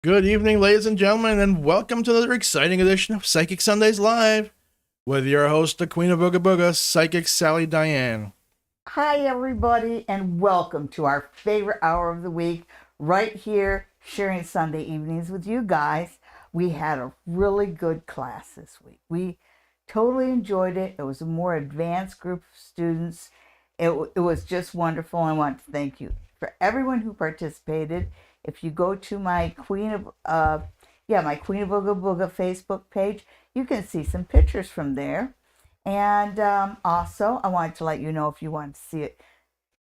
Good evening, ladies and gentlemen, and welcome to another exciting edition of Psychic Sundays Live with your host, the Queen of Booga Booga, Psychic Sally Diane. Hi, everybody, and welcome to our favorite hour of the week, right here, sharing Sunday evenings with you guys. We had a really good class this week. We totally enjoyed it. It was a more advanced group of students. It was just wonderful. I want to thank you for everyone who participated. If you go to my Queen of Booga Booga Facebook page, you can see some pictures from there. And also, I wanted to let you know if you want to see it,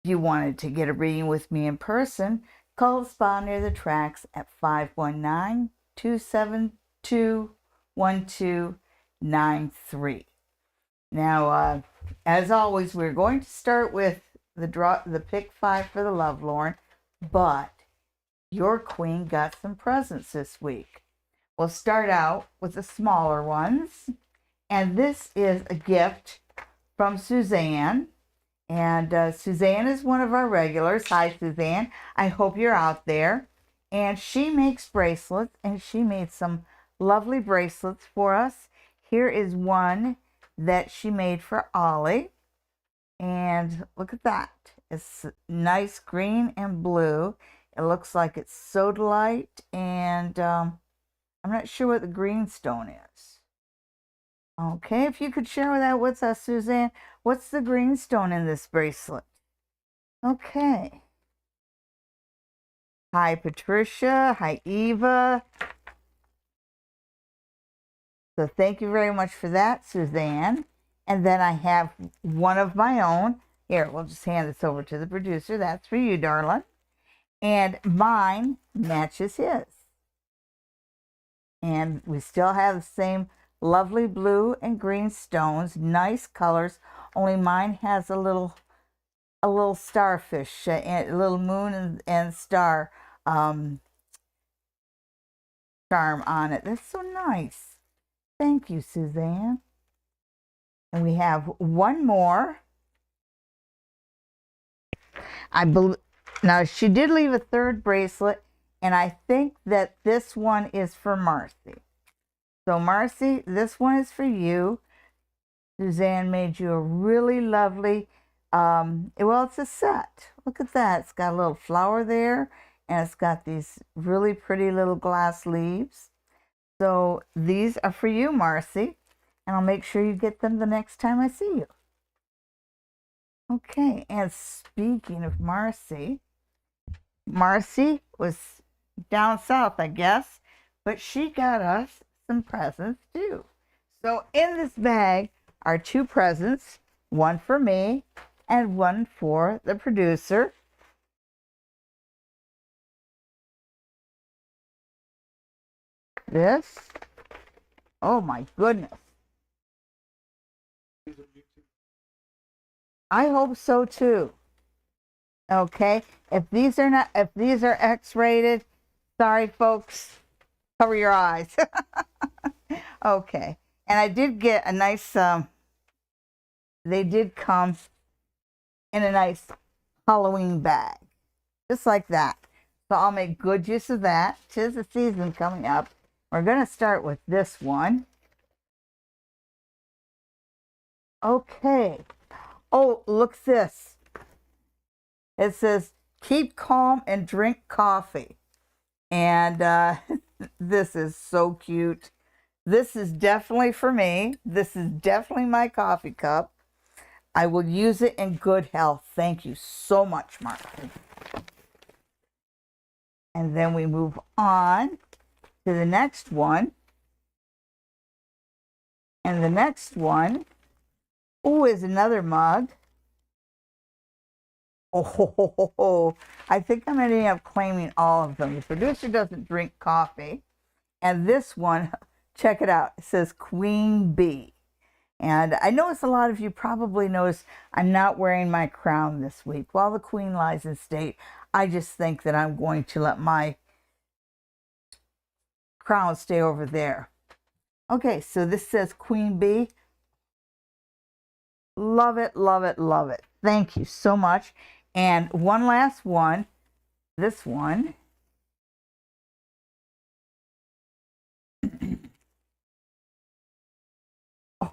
if you wanted to get a reading with me in person, call the spa near the tracks at 519-272-1293. Now, as always, we're going to start with the pick 5 for the Lovelorn, but your queen got some presents this week. We'll start out with the smaller ones. And this is a gift from Suzanne. And Suzanne is one of our regulars. Hi, Suzanne. I hope you're out there. And she makes bracelets, and she made some lovely bracelets for us. Here is one that she made for Ollie. And look at that. It's nice green and blue. It looks like it's sodalite, and I'm not sure what the green stone is. Okay, if you could share that with us, Suzanne. What's the green stone in this bracelet? Okay. Hi, Patricia. Hi, Eva. So thank you very much for that, Suzanne. And then I have one of my own. Here, we'll just hand this over to the producer. That's for you, darling. And mine matches his. And we still have the same lovely blue and green stones, nice colors. Only mine has a little starfish, and a little moon and star charm on it. That's so nice. Thank you, Suzanne. And we have one more. Now she did leave a third bracelet, and I think that this one is for Marcy. So Marcy, this one is for you. Suzanne made you a really lovely, it's a set. Look at that. It's got a little flower there, and it's got these really pretty little glass leaves. So these are for you, Marcy, and I'll make sure you get them the next time I see you. Okay, and speaking of Marcy, Marcy was down south, I guess, but she got us some presents too. So in this bag are two presents, one for me and one for the producer. This, oh my goodness. I hope so too. Okay, if these are X-rated, sorry folks, cover your eyes. Okay, and I did get a nice, they did come in a nice Halloween bag, just like that. So I'll make good use of that. 'Tis the season coming up. We're going to start with this one. Okay. Oh, look this. It says, keep calm and drink coffee. And this is so cute. This is definitely for me. This is definitely my coffee cup. I will use it in good health. Thank you so much, Marcy. And then we move on to the next one. And the next one, is another mug. Oh, I think I'm ending up claiming all of them. The producer doesn't drink coffee. And this one, check it out. It says Queen Bee. And I notice a lot of you probably notice I'm not wearing my crown this week. While the Queen lies in state, I just think that I'm going to let my crown stay over there. Okay, so this says Queen Bee. Love it, love it, love it. Thank you so much. And one last one. This one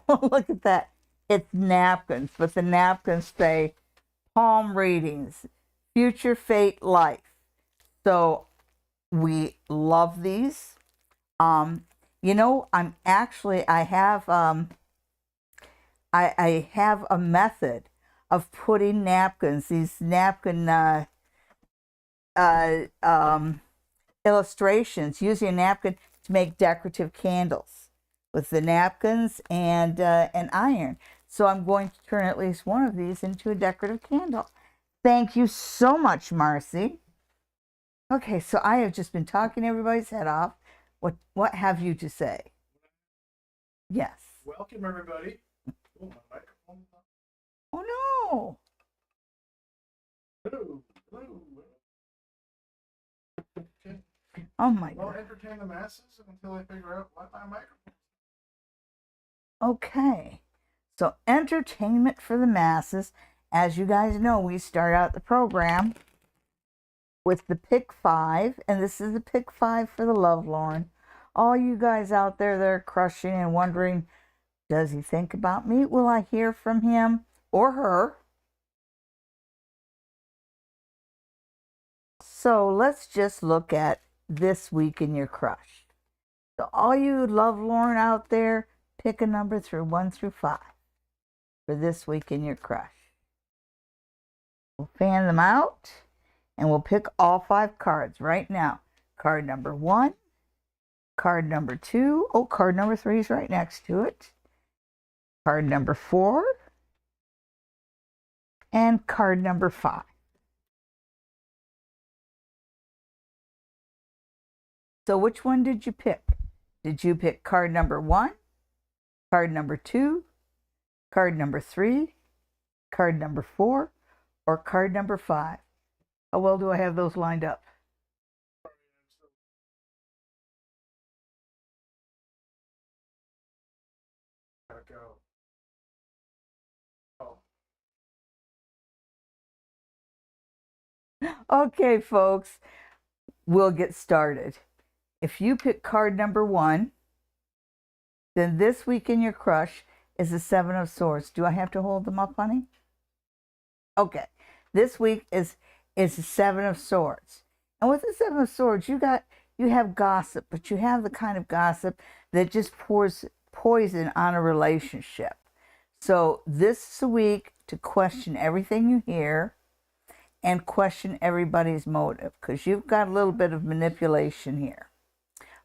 look at that. It's napkins, but the napkins say palm readings, future fate life. So we love these. You know, I have a method of putting napkins, these napkin illustrations, using a napkin to make decorative candles with the napkins and an iron. So I'm going to turn at least one of these into a decorative candle. Thank you so much, Marcy. Okay, so I have just been talking everybody's head off. What have you to say? Yes. Welcome, everybody. Oh, my microphone. Oh, no. Blue, blue. Okay. Oh, my I'll God. entertain the masses until I figure out what my microphone. Okay. So entertainment for the masses. As you guys know, we start out the program with the pick 5, and this is the pick 5 for the Lovelorn. All you guys out there that are crushing and wondering, does he think about me? Will I hear from him or her? So let's just look at this week in your crush. So all you Lovelorn out there, pick a number through 1 through 5 for this week in your crush. We'll fan them out and we'll pick all 5 cards right now. Card number 1, card number 2. Oh, card number 3 is right next to it. Card number 4 and card number 5. So which one did you pick? Did you pick card number 1, card number 2, card number 3, card number 4, or card number 5? How well do I have those lined up? Gotta go. Oh. Okay, folks, we'll get started. If you pick card number 1, then this week in your crush is the 7 of Swords. Do I have to hold them up, honey? Okay. This week is the 7 of Swords. And with the 7 of Swords, you have gossip, but you have the kind of gossip that just pours poison on a relationship. So this is a week to question everything you hear and question everybody's motive, because you've got a little bit of manipulation here.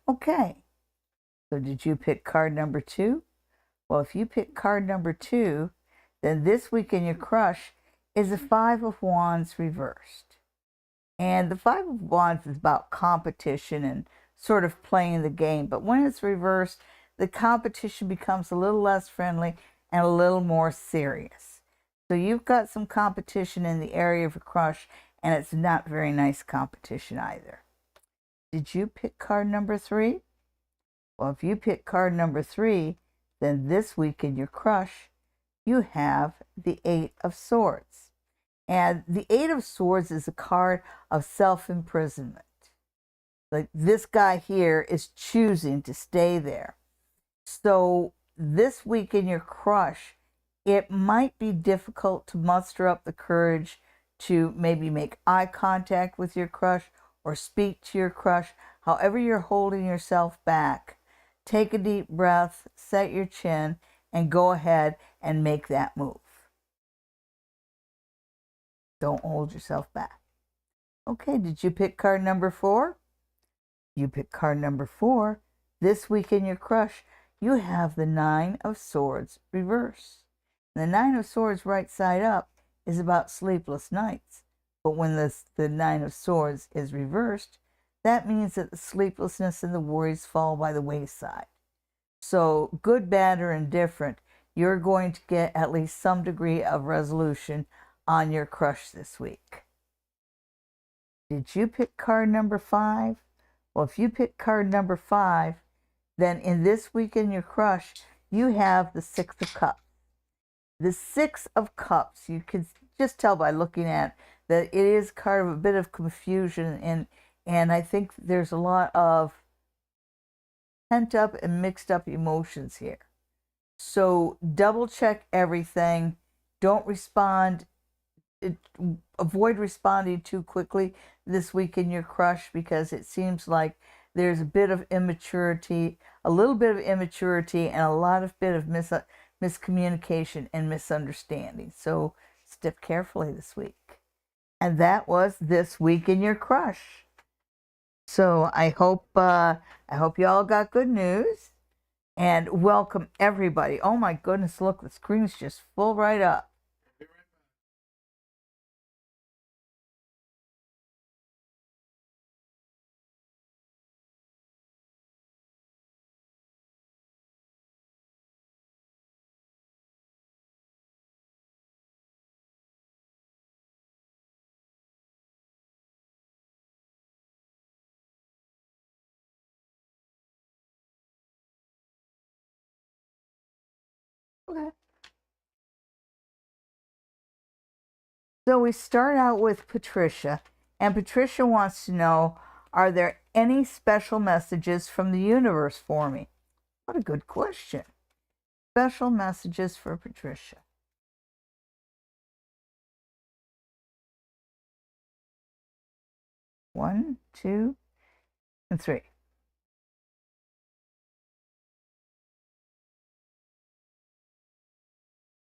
Okay. So did you pick card number 2? Well, if you pick card number 2, then this week in your crush is the 5 of Wands reversed. And the 5 of Wands is about competition and sort of playing the game. But when it's reversed, the competition becomes a little less friendly and a little more serious. So you've got some competition in the area of a crush, and it's not very nice competition either. Did you pick card number 3? Well, if you pick card number 3, then this week in your crush, you have the 8 of Swords. And the 8 of Swords is a card of self-imprisonment. Like this guy here is choosing to stay there. So this week in your crush, it might be difficult to muster up the courage to maybe make eye contact with your crush or speak to your crush. However you're holding yourself back, take a deep breath, set your chin, and go ahead and make that move. Don't hold yourself back. Okay, did you pick card number 4? You pick card number 4. This week in your crush, you have the 9 of Swords reversed. The 9 of Swords right side up is about sleepless nights. But when the 9 of Swords is reversed, that means that the sleeplessness and the worries fall by the wayside. So good, bad, or indifferent, you're going to get at least some degree of resolution on your crush this week. Did you pick card number 5? Well, if you pick card number 5, then in this week in your crush, you have the 6 of Cups. The 6 of Cups, you can just tell by looking at that it is kind of a bit of confusion, and I think there's a lot of pent up and mixed up emotions here. So double check everything. Don't respond. Avoid responding too quickly this week in your crush, because it seems like there's a bit of immaturity, a little bit of immaturity, and a bit of miscommunication and misunderstanding. So step carefully this week. And that was this week in your crush. So I hope you all got good news, and welcome everybody. Oh my goodness, look, the screen's just full right up. Okay. So we start out with Patricia, and Patricia wants to know, are there any special messages from the universe for me? What a good question. Special messages for Patricia. 1, 2, and 3.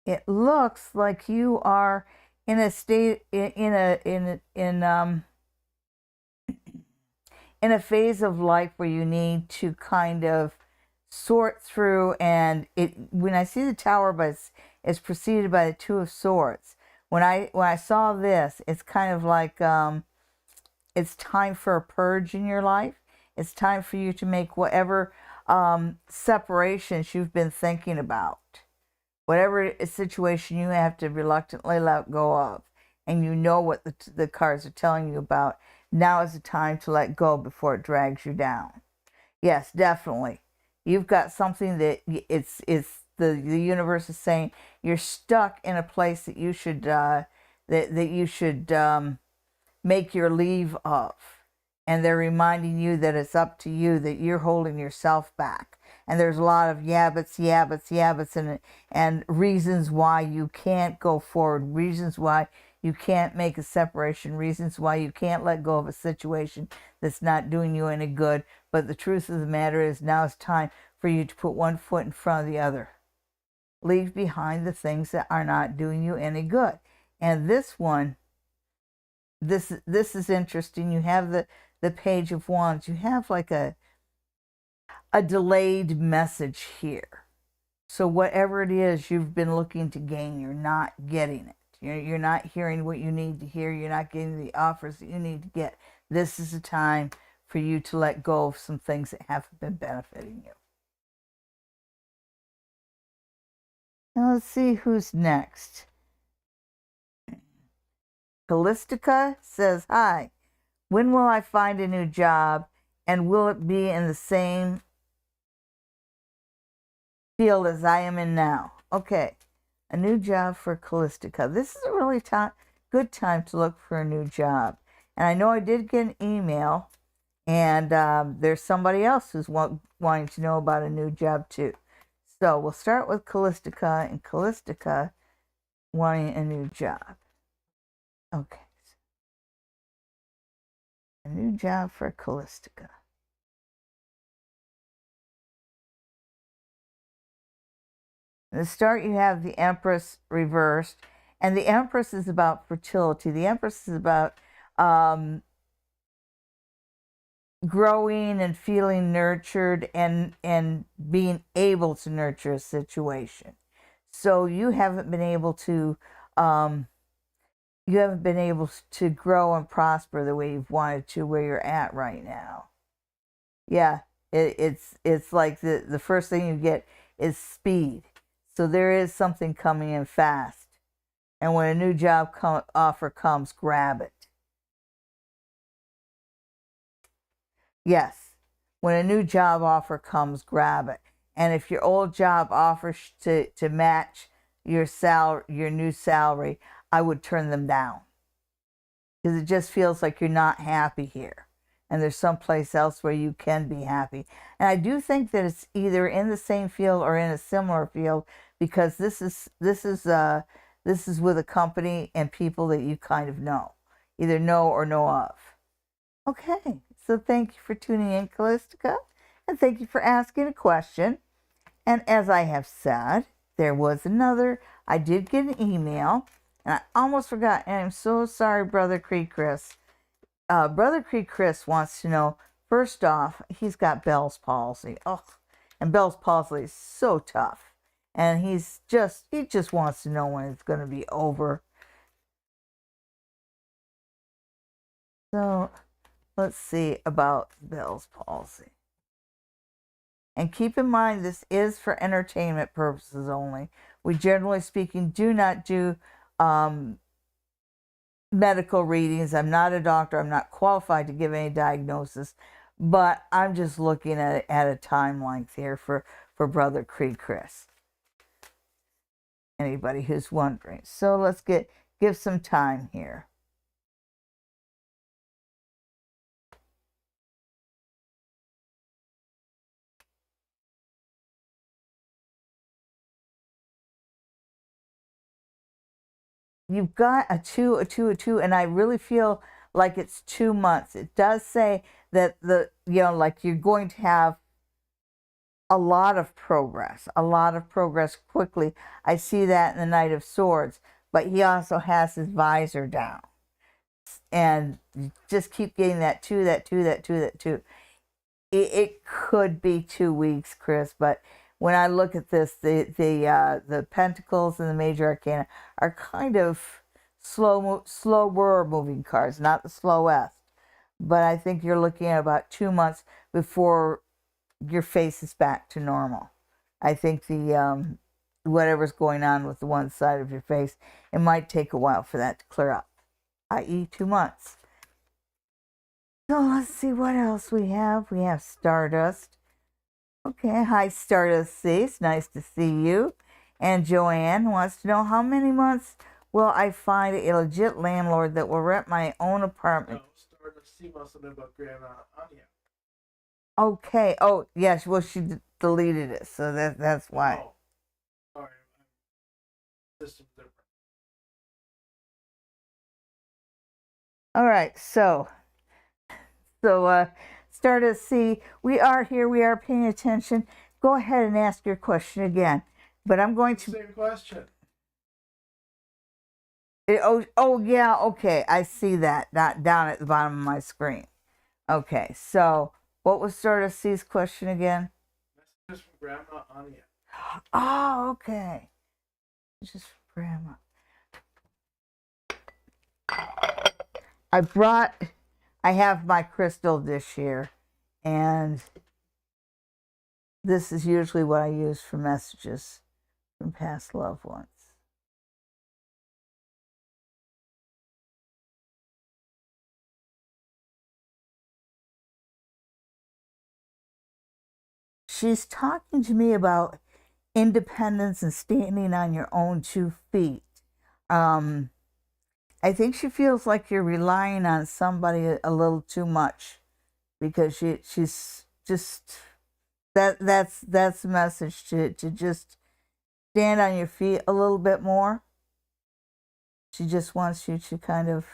It looks like you are in a state in a phase of life where you need to kind of sort through, and when I see the Tower, but it's preceded by the Two of Swords. When I saw this, it's kind of like it's time for a purge in your life. It's time for you to make whatever separations you've been thinking about, whatever situation you have to reluctantly let go of, and you know what the cards are telling you about. Now is the time to let go before it drags you down. Yes, definitely. You've got something that it's the universe is saying you're stuck in a place that you should make your leave of, and they're reminding you that it's up to you, that you're holding yourself back. And there's a lot of yabbits, and reasons why you can't go forward, reasons why you can't make a separation, reasons why you can't let go of a situation that's not doing you any good. But the truth of the matter is, now it's time for you to put one foot in front of the other. Leave behind the things that are not doing you any good. And this one, this is interesting. You have the Page of Wands. You have like a delayed message here. So whatever it is you've been looking to gain, you're not getting it. You're not hearing what you need to hear. You're not getting the offers that you need to get. This is a time for you to let go of some things that haven't been benefiting you. Now let's see who's next. Callistica says, hi, when will I find a new job, and will it be in the same field as I am in now? Okay, a new job for Callistica. This is a really good time to look for a new job. And I know I did get an email, and there's somebody else who's wanting to know about a new job too. So we'll start with Callistica, and Callistica wanting a new job. Okay. A new job for Callistica. At the start, you have the Empress reversed, and the Empress is about fertility. The Empress is about growing and feeling nurtured and being able to nurture a situation. So you haven't been able to grow and prosper the way you've wanted to where you're at right now. Yeah, it's like the first thing you get is speed. So there is something coming in fast. And when a new job offer comes, grab it. Yes, when a new job offer comes, grab it. And if your old job offers to match your new salary, I would turn them down, because it just feels like you're not happy here. and there's someplace else where you can be happy. And I do think that it's either in the same field or in a similar field, because this is with a company and people that you kind of know, either know or know of. Okay, so thank you for tuning in, Callistica, and thank you for asking a question. And as I have said, there was another, I did get an email, and I almost forgot, and I'm so sorry, Brother Creek Chris. Brother Creek Chris wants to know, first off, he's got Bell's palsy. Oh, and Bell's palsy is so tough. And he just wants to know when it's going to be over. So let's see about Bell's palsy. And keep in mind, this is for entertainment purposes only. We generally speaking do not do medical readings. I'm not a doctor. I'm not qualified to give any diagnosis. But I'm just looking at a time length here for Brother Creek Chris. Anybody who's wondering. So let's give some time here. You've got a 2, a 2, a 2, and I really feel like it's 2 months. It does say that like you're going to have a lot of progress quickly. I see that in the Knight of Swords, but he also has his visor down. And you just keep getting that 2, that 2, that 2, that 2. It could be 2 weeks, Chris, but when I look at this, the Pentacles and the Major Arcana are kind of slower moving cards, not the slowest. But I think you're looking at about 2 months before your face is back to normal. I think the whatever's going on with the one side of your face, it might take a while for that to clear up, i.e. 2 months. So let's see what else we have. We have Stardust. Okay, hi Stardust C. It's nice to see you. And Joanne wants to know, how many months will I find a legit landlord that will rent my own apartment? No, Stardust C wants to know about Grandma Anya. Okay. Oh, yes. Well, she deleted it, so that's why. Oh, sorry. System's different. All right. So Stardust C, we are here. We are paying attention. Go ahead and ask your question again. But I'm going to. Same question. Oh, yeah. Okay. I see that. Not down at the bottom of my screen. Okay. So what was Stardust C's question again? Messages from Grandma Anya. Oh, okay. Just for Grandma. I have my crystal dish here, and this is usually what I use for messages from past loved ones. She's talking to me about independence and standing on your own 2 feet. I think she feels like you're relying on somebody a little too much, because she's just that's the message, to just stand on your feet a little bit more. She just wants you to kind of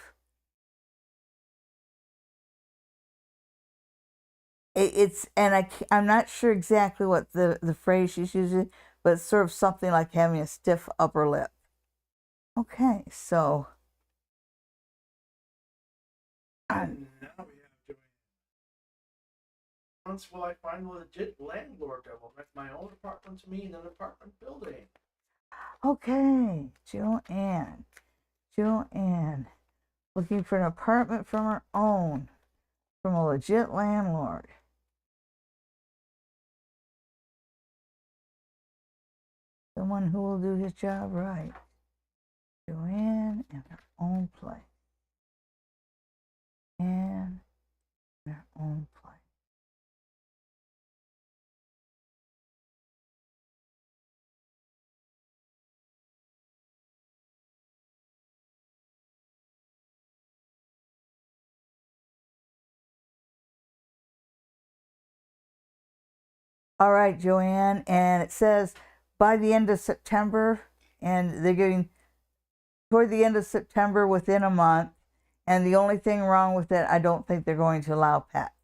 I'm not sure exactly what the phrase she's using, but it's sort of something like having a stiff upper lip. Okay, so And now we have Joanne. Once will I find a legit landlord that will rent my own apartment to me in an apartment building? okay, Joanne, looking for an apartment from her own, from a legit landlord. Someone who will do his job right. Joanne in her own place. And in her own place. All right, Joanne, and it says by the end of September, and they're getting toward the end of September within a month. And the only thing wrong with it, I don't think they're going to allow pets.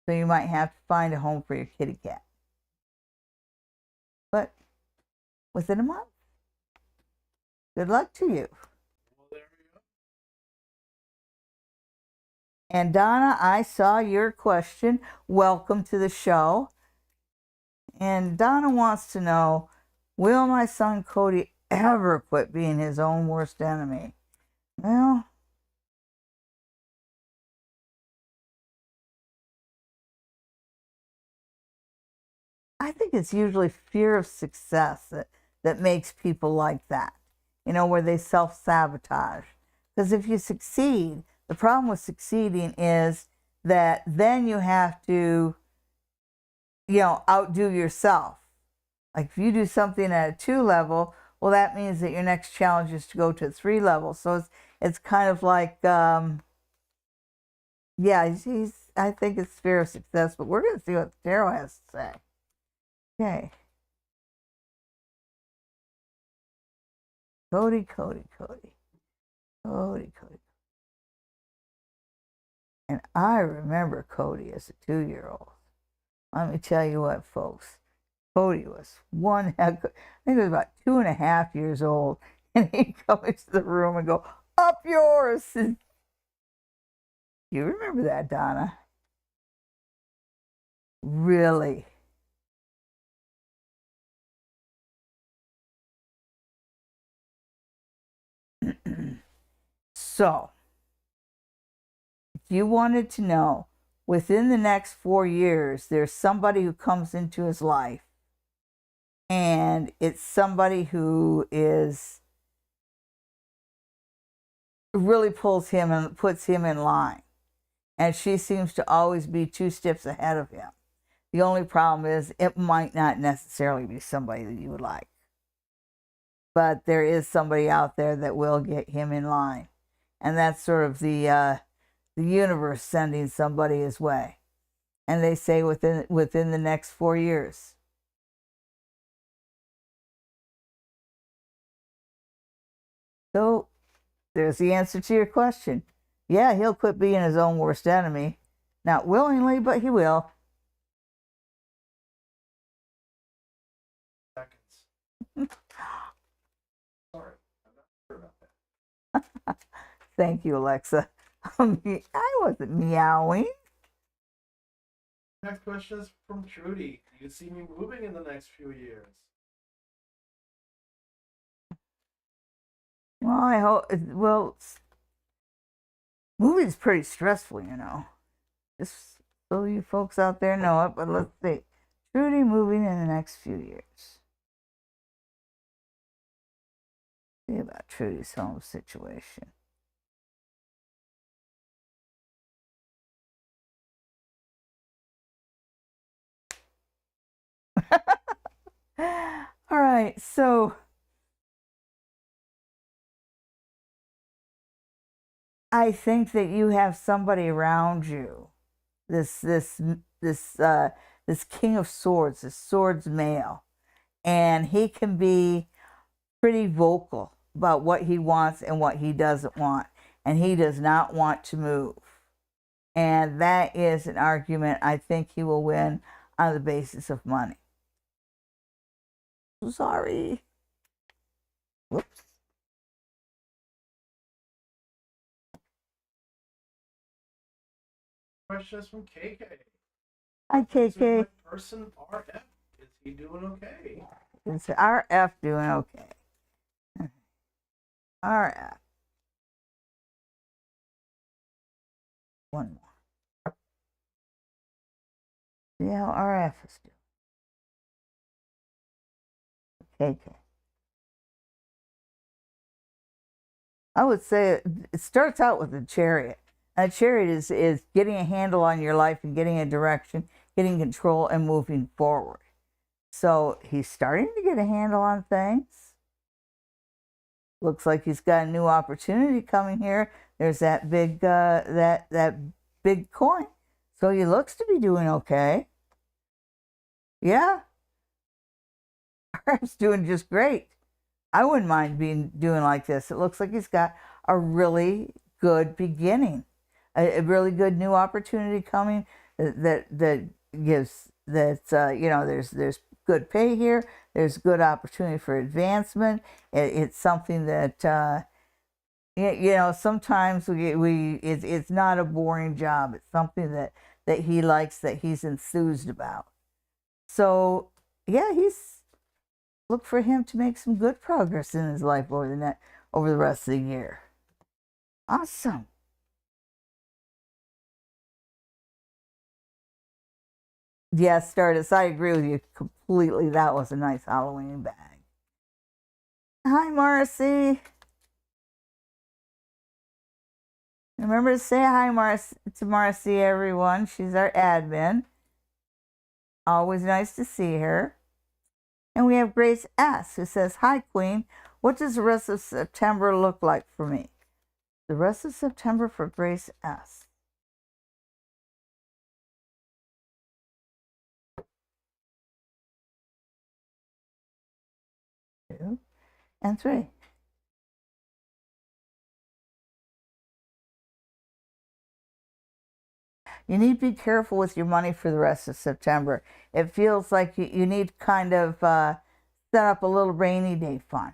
So you might have to find a home for your kitty cat. But within a month. Good luck to you. Well, there we go. And Donna, I saw your question. Welcome to the show. And Donna wants to know, will my son Cody ever quit being his own worst enemy? Well, I think it's usually fear of success that makes people like that, where they self-sabotage. Because if you succeed, the problem with succeeding is that then you have to, outdo yourself. Like if you do something at a 2 level, well, that means that your next challenge is to go to a 3 level. So it's kind of like, I think it's fear of success, but we're going to see what the tarot has to say. Okay. Cody. And I remember Cody as a 2-year-old. Let me tell you what, folks. Cody was one heck. I think he was about 2.5 years old. And he'd come into the room and go, "Up yours." And you remember that, Donna? Really? So, if you wanted to know, within the next 4 years, there's somebody who comes into his life, and it's somebody who really pulls him and puts him in line. And she seems to always be 2 steps ahead of him. The only problem is it might not necessarily be somebody that you would like. But there is somebody out there that will get him in line. And that's sort of the universe sending somebody his way. And they say within the next 4 years. So there's the answer to your question. Yeah, he'll quit being his own worst enemy. Not willingly, but he will. Seconds. Sorry, I'm not sure about that. Thank you, Alexa. I wasn't meowing. Next question is from Trudy. Do you see me moving in the next few years? Well, I hope. Well, moving's pretty stressful, Just so you folks out there know it. But let's see. Trudy moving in the next few years. See about Trudy's home situation. All right, so I think that you have somebody around you, this King of Swords, this Swords male, and he can be pretty vocal about what he wants and what he doesn't want, and he does not want to move. And that is an argument I think he will win on the basis of money. Sorry. Whoops. Question is from KK. Hi, KK. My person RF, is he doing okay? Is RF doing okay? RF. One more. See how RF is doing. KK. I would say it starts out with a chariot. A chariot is getting a handle on your life and getting a direction, getting control, and moving forward. So he's starting to get a handle on things. Looks like he's got a new opportunity coming here. There's that big that big coin. So he looks to be doing okay. Yeah. Art's doing just great. I wouldn't mind doing like this. It looks like he's got a really good beginning, a really good new opportunity coming that gives there's good pay here. There's good opportunity for advancement. It's something that sometimes it's not a boring job. It's something that he likes, that he's enthused about. So yeah, look for him to make some good progress in his life over the rest of the year. Awesome. Yes, Stardust, I agree with you completely. That was a nice Halloween bag. Hi, Marcy. Remember to say hi, to Marcy, everyone. She's our admin. Always nice to see her. And we have Grace S., who says, hi, Queen. What does the rest of September look like for me? The rest of September for Grace S. Two and three. You need to be careful with your money for the rest of September. It feels like you need to kind of set up a little rainy day fund.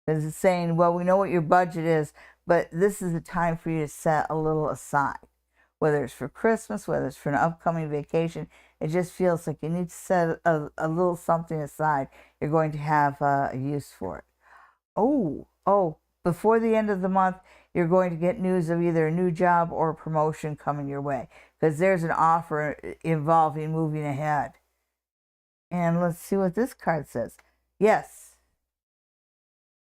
Because it's saying, well, we know what your budget is, but this is the time for you to set a little aside. Whether it's for Christmas, whether it's for an upcoming vacation, it just feels like you need to set a little something aside. You're going to have a use for it. Oh, before the end of the month, you're going to get news of either a new job or a promotion coming your way, because there's an offer involving moving ahead. And let's see what this card says. Yes.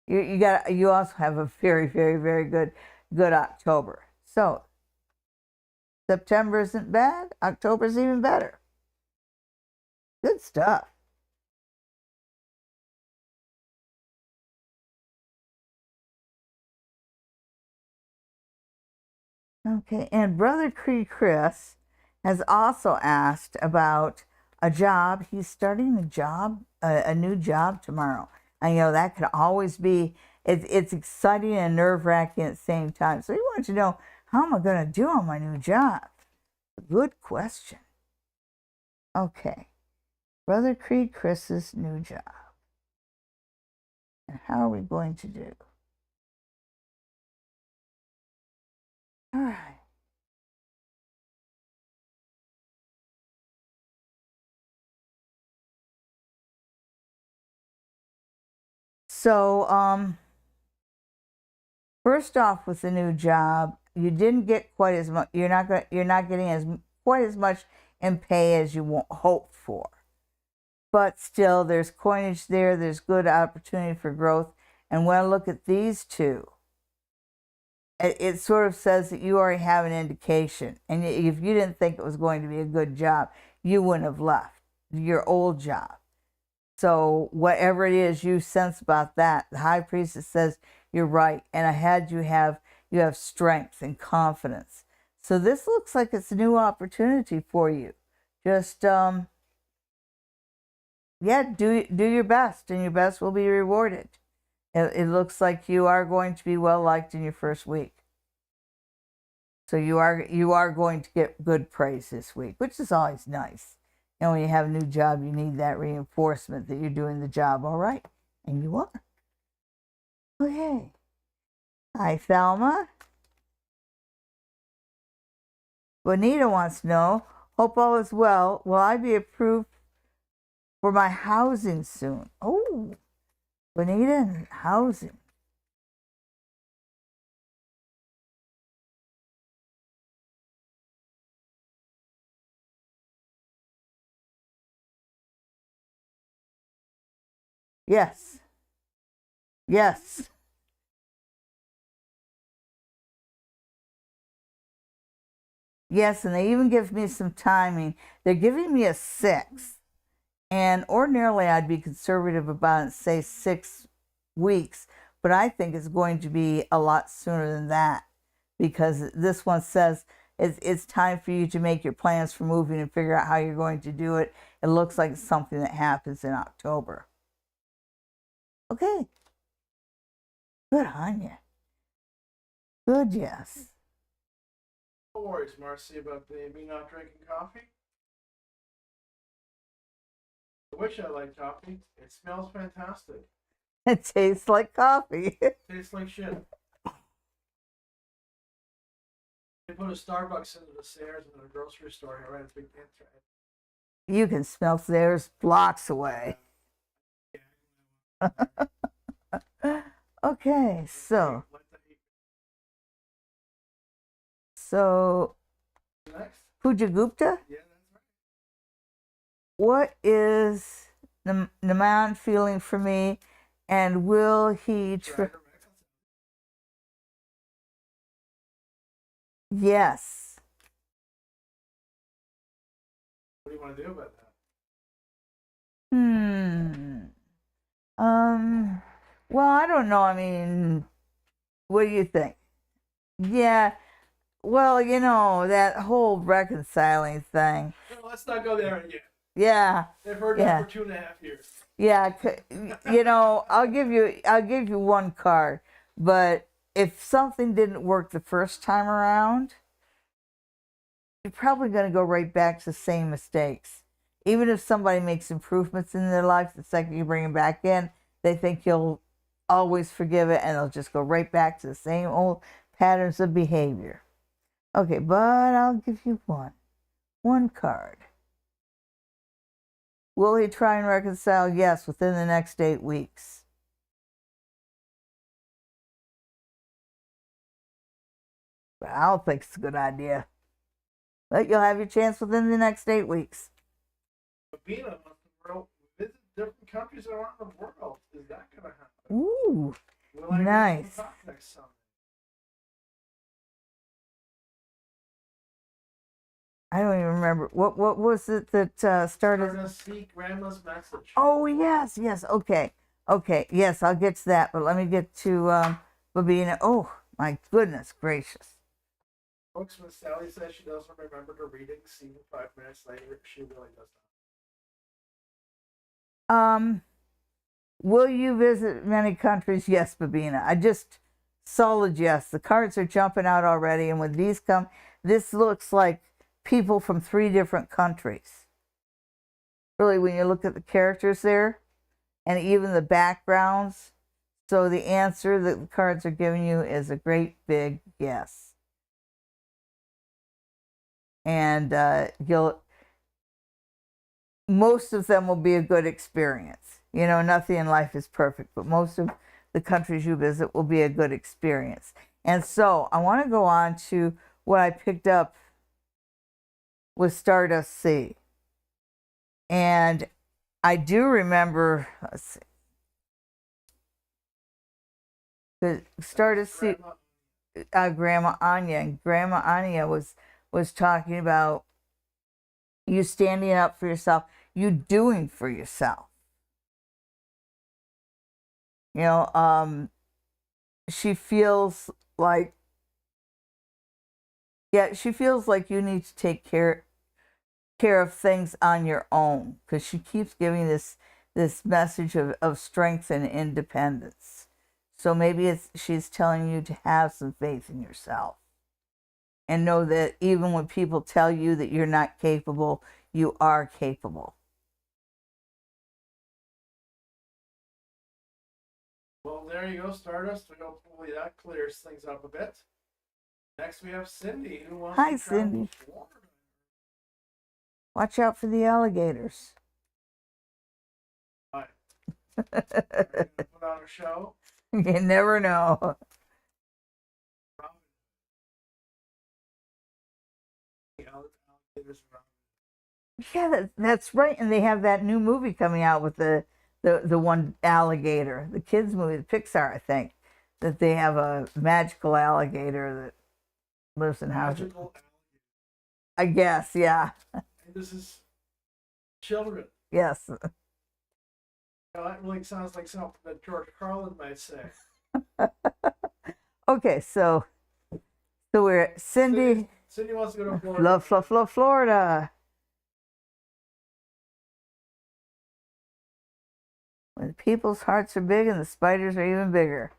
You also have a very, very, very good October. So September isn't bad. October's even better. Good stuff. Okay, and Brother Chris has also asked about a job. He's starting a new job tomorrow. And that could always be, it's exciting and nerve-wracking at the same time. So he wanted to know, how am I going to do on my new job? Good question. Okay, Brother Chris's new job. And how are we going to do? All right. So, first off, with the new job, you didn't get quite as much. You're not getting quite as much in pay as you hoped for. But still, there's coinage there. There's good opportunity for growth. And when I look at these two, it sort of says that you already have an indication. And if you didn't think it was going to be a good job, you wouldn't have left your old job. So whatever it is you sense about that, the High Priestess says you're right. And ahead you have strength and confidence. So this looks like it's a new opportunity for you. Just do your best, and your best will be rewarded. It looks like you are going to be well liked in your first week. So you are going to get good praise this week, which is always nice. And when you have a new job, you need that reinforcement that you're doing the job all right. And you are. Okay. Hi, Thelma. Bonita wants to know, hope all is well. Will I be approved for my housing soon? Oh, Bonita and housing. Yes. Yes. Yes, and they even give me some timing. They're giving me a 6. And ordinarily I'd be conservative about it, say 6 weeks, but I think it's going to be a lot sooner than that, because this one says it's time for you to make your plans for moving and figure out how you're going to do it. It looks like it's something that happens in October. Okay. Good on you. Good, yes. No worries, Marcy, about me not drinking coffee. I wish I liked coffee. It smells fantastic. It tastes like coffee. Tastes like shit. They put a Starbucks into the stairs in a grocery store here, right? It's big internet. You can smell theirs blocks away. Okay, so Next? Puja Gupta, Yeah, that's right. what is the man feeling for me, and will he? Yes. What do you want to do about that? Well, I don't know. I mean, what do you think? Yeah. Well, you know, that whole reconciling thing. No, let's not go there again. Yeah. They've heard that for 2.5 years. Yeah. You know, I'll give you one card, but if something didn't work the first time around, you're probably going to go right back to the same mistakes. Even if somebody makes improvements in their life, the second you bring them back in, they think you'll always forgive it, and they'll just go right back to the same old patterns of behavior. Okay, but I'll give you one card. Will he try and reconcile? Yes, within the next 8 weeks. But I don't think it's a good idea. But you'll have your chance within the next 8 weeks. Babina wants to visit different countries around the world. Is that going to happen? Ooh, Will I nice. Next summer? I don't even remember. What was it that started? Stardust, see Grandma's message. Oh, yes. Okay. Yes, I'll get to that. But let me get to Babina. Oh, my goodness gracious. Folks, when Sally says she doesn't remember the readings, even 5 minutes later, she really does not. Will you visit many countries? Yes, Babina. I just solid yes. The cards are jumping out already, and when these come, this looks like people from 3 different countries. Really, when you look at the characters there, and even the backgrounds. So the answer that the cards are giving you is a great big yes. And most of them will be a good experience. You know, nothing in life is perfect, but most of the countries you visit will be a good experience. And so I want to go on to what I picked up with Stardust C. And I do remember, let's see, the Stardust C, Grandma Anya, and Grandma Anya was talking about you standing up for yourself, you doing for yourself. You know, she feels like, she feels like you need to take care of things on your own, because she keeps giving this message of strength and independence. So maybe she's telling you to have some faith in yourself. And know that even when people tell you that you're not capable, you are capable. Well, there you go, Stardust. Hopefully that clears things up a bit. Next, we have Cindy, who wants Hi, to travel Cindy. to Florida. Watch out for the alligators. Hi. Put on a show. You never know. Yeah, that's right. And they have that new movie coming out with the one alligator, the kids movie, the Pixar, I think, that they have a magical alligator that lives in houses. I guess, yeah. And this is children. Yes. That really sounds like something that George Carlin might say. Okay, so we're Cindy. Cindy wants to go to Florida. Florida. When people's hearts are big and the spiders are even bigger.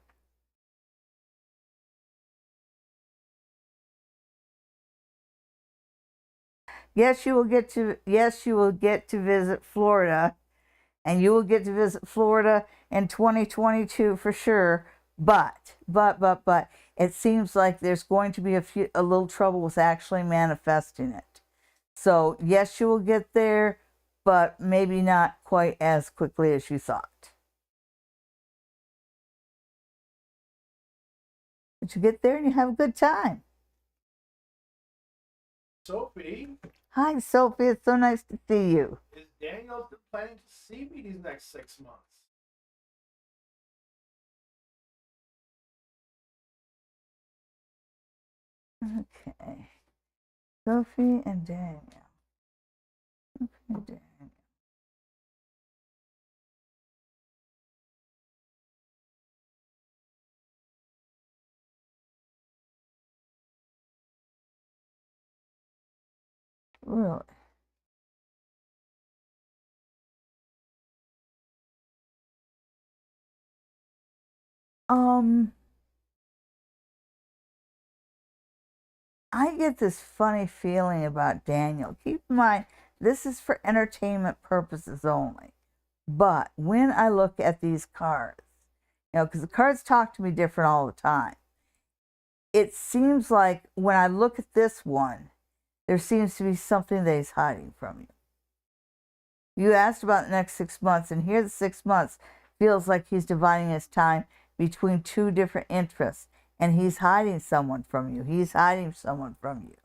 Yes, you will get to visit Florida, and you will get to visit Florida in 2022 for sure. But it seems like there's going to be a little trouble with actually manifesting it. So yes, you will get there, but maybe not quite as quickly as you thought. But you get there and you have a good time. Sophie. Hi, Sophie. It's so nice to see you. Is Daniel planning to see me these next 6 months? Okay. Sophie and Daniel. Sophie and Daniel. Really? I get this funny feeling about Daniel. Keep in mind, this is for entertainment purposes only. But when I look at these cards, because the cards talk to me different all the time, it seems like when I look at this one, there seems to be something that he's hiding from you. You asked about the next 6 months, and here the 6 months feels like he's dividing his time between two different interests, and he's hiding someone from you. He's hiding someone from you.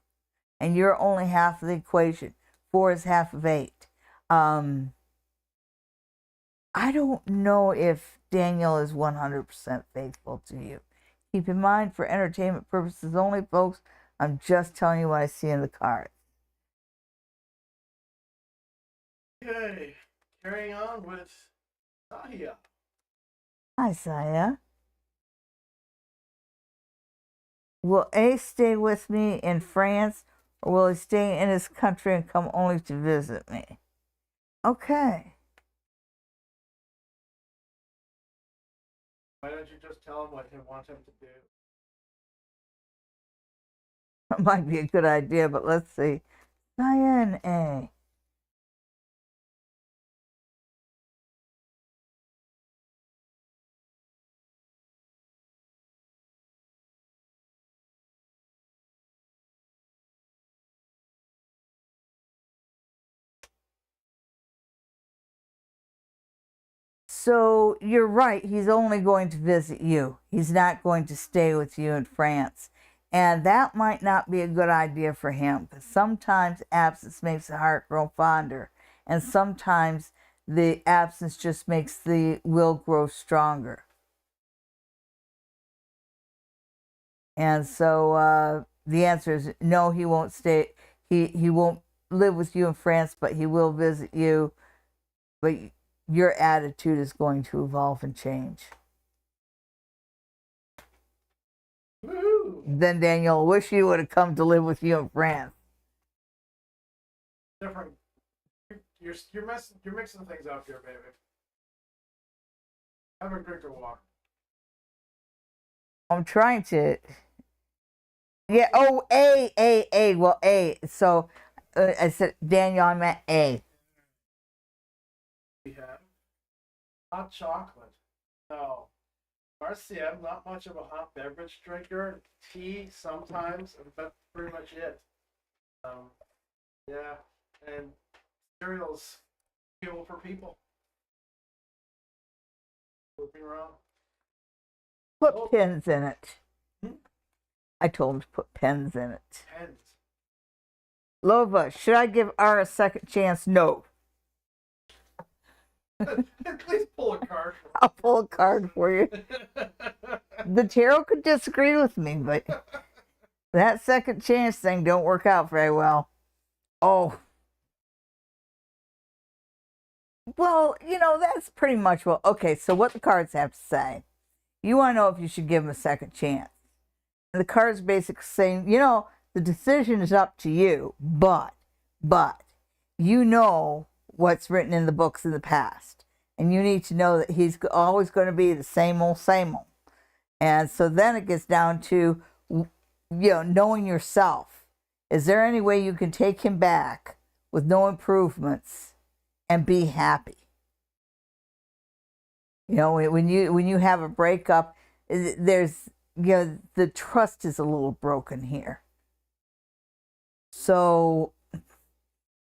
And you're only half of the equation. 4 is half of 8. I don't know if Daniel is 100% faithful to you. Keep in mind, for entertainment purposes only, folks, I'm just telling you what I see in the cards. Okay, carrying on with Saya. Hi, Saya. Will A stay with me in France, or will he stay in his country and come only to visit me? Okay. Why don't you just tell him what you want him to do? That might be a good idea, but let's see. Diane A. So you're right, he's only going to visit you. He's not going to stay with you in France. And that might not be a good idea for him, because sometimes absence makes the heart grow fonder, and sometimes the absence just makes the will grow stronger. And so the answer is no, he won't stay. He won't live with you in France, but he will visit you. But your attitude is going to evolve and change. Woo! Then Daniel, wish he would have come to live with you in France. Different. You're mixing things up here, baby. Have a drink of water. I'm trying to. Yeah. Oh, A. Well, A. So I said Daniel. I meant A. We have hot chocolate. No. Marcia, I'm not much of a hot beverage drinker. Tea sometimes, but that's pretty much it. Yeah, and cereals fuel for people. Moving around. Put pins in it. Hmm? I told him to put pens in it. Pens. Lova, should I give R a second chance? No. Please pull a card. I'll pull a card for you. The tarot could disagree with me, but that second chance thing don't work out very well. Oh. Well, that's pretty much what... Okay, so what the cards have to say. You want to know if you should give him a second chance. And the cards basically saying, the decision is up to you, but you know what's written in the books in the past, and you need to know that he's always going to be the same old, same old. And so then it gets down to, knowing yourself. Is there any way you can take him back with no improvements and be happy? When you have a breakup, there's, the trust is a little broken here. So